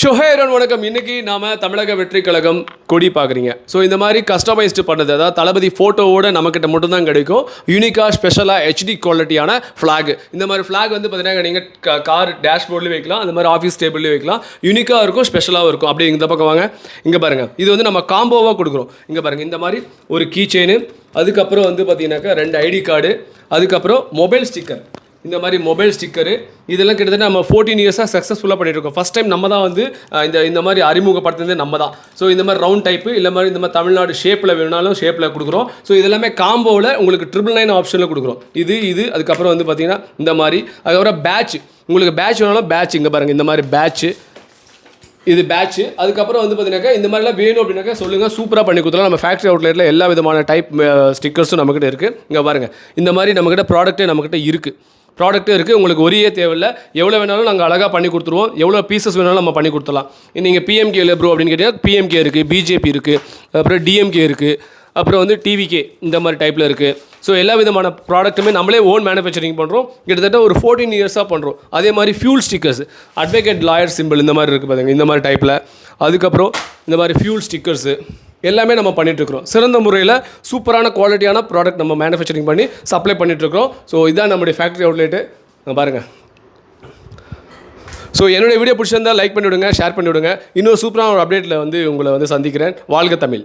ஷோஹேரன் வணக்கம். இன்னைக்கு நாம தமிழக வெற்றி கழகம் கொடி பார்க்குறீங்க. ஸோ இந்த மாதிரி கஸ்டமைஸ்டு பண்ணது, அதாவது தளபதி ஃபோட்டோவோட நம்மக்கிட்ட மட்டும்தான் கிடைக்கும். யூனிக்காக ஸ்பெஷலாக ஹெச்டி குவாலிட்டியான ஃப்ளாக். இந்த மாதிரி ஃப்ளாக் வந்து பார்த்தீங்கன்னா நீங்கள் கார் டேஷ்போர்ட்லேயும் வைக்கலாம், அந்த மாதிரி ஆஃபீஸ் டேபிள்லேயும் வைக்கலாம். யூனிக்காக இருக்கும், ஸ்பெஷலாகவும் இருக்கும். அப்படி இந்த பக்கம் வாங்க, இங்கே பாருங்கள், இது வந்து நம்ம காம்போவாக கொடுக்குறோம். இங்கே பாருங்கள், இந்த மாதிரி ஒரு கீ செயின், அதுக்கப்புறம் வந்து பார்த்தீங்கன்னாக்கா 2 ஐடி கார்டு, அதுக்கப்புறம் மொபைல் ஸ்டிக்கர். இந்த மாதிரி மொபைல் ஸ்டிக்கரு இதெல்லாம் கிட்டத்தட்ட நம்ம 14 இயர்ஸாக சக்ஸஸ்ஃபுல்லாக பண்ணிட்டு இருக்கோம். ஃபஸ்ட் டைம் நம்ம தான் வந்து இந்த மாதிரி அறிமுகப்படுத்துறது நம்ம தான். ஸோ இந்த மாதிரி ரவுண்ட் டைப்பு, இல்லை மாதிரி இந்த மாதிரி தமிழ்நாடு ஷேப்பில் வேணுனாலும் ஷேப்பில் கொடுக்குறோம். ஸோ இதெல்லாமே காம்போவில் உங்களுக்கு 999 ஆப்ஷனில் கொடுக்குறோம். இது அதுக்கப்புறம் வந்து பார்த்தீங்கன்னா இந்த மாதிரி, அதுக்கப்புறம் பேட்ச், உங்களுக்கு பேட்ச் வேணாலும் பேட்ச், இங்கே பாருங்கள் இந்த மாதிரி பேட்ச்சு, இது பேட்ச்சு. அதுக்கப்புறம் வந்து பார்த்தீங்கன்னாக்கா இந்த மாதிரிலாம் வேணும் அப்படின்னாக்கா சொல்லுங்கள், சூப்பராக பண்ணி கொடுத்துலாம். நம்ம ஃபேக்ட்ரி அவுட்லெட்டில் எல்லா விதமான டைப் ஸ்டிக்கர்ஸும் நம்மக்கிட்ட இருக்குது. இங்கே பாருங்கள், இந்த மாதிரி நம்மக்கிட்ட ப்ராடக்ட்டே நம்மக்கிட்ட இருக்குது. உங்களுக்கு ஒரே தேவையில்லை, எவ்வளோ வேணாலும் நாங்கள் அழகாக பண்ணி கொடுத்துருவோம். எவ்வளோ பீசஸ் வேணாலும் நம்ம பண்ணி கொடுத்துடலாம். நீங்கள் பிஎம்கே இல்லை ப்ரோ அப்படின்னு கேட்டிங்கன்னா பிஎம்கே இருக்குது, பிஜேபி இருக்குது, அப்புறம் டிஎம்கே இருக்குது, அப்புறம் வந்து டிவிகே இந்த மாதிரி டைப்பில் இருக்குது. ஸோ எல்லா விதமான ப்ராடக்ட்டுமே நம்மளே ஓன் மேனுஃபேக்சரிங் பண்ணுறோம். கிட்டத்தட்ட ஒரு 14 இயர்ஸாக பண்ணுறோம். அதே மாதிரி fuel stickers, advocate lawyer simple இந்த மாதிரி இருக்குது பாருங்கள், இந்த மாதிரி டைப்பில். அதுக்கப்புறம் இந்த மாதிரி ஃபியூல் ஸ்டிக்கர்ஸு எல்லாமே நம்ம பண்ணிகிட்ருக்குறோம். சிறந்த முறையில் சூப்பரான குவாலிட்டியான ப்ராடக்ட் நம்ம மேனுஃபேக்சரிங் பண்ணி சப்ளை பண்ணிகிட்ருக்கோம். ஸோ இதுதான் நம்முடைய ஃபேக்ட்ரி அவுட்லெட்டு பாருங்கள். ஸோ என்னுடைய வீடியோ பிடிச்சிருந்தால் லைக் பண்ணிவிடுங்க, ஷேர் பண்ணிவிடுங்க. இன்னும் சூப்பரான ஒரு அப்டேட்டில் வந்து உங்களை வந்து சந்திக்கிறேன். வாழ்க தமிழ்.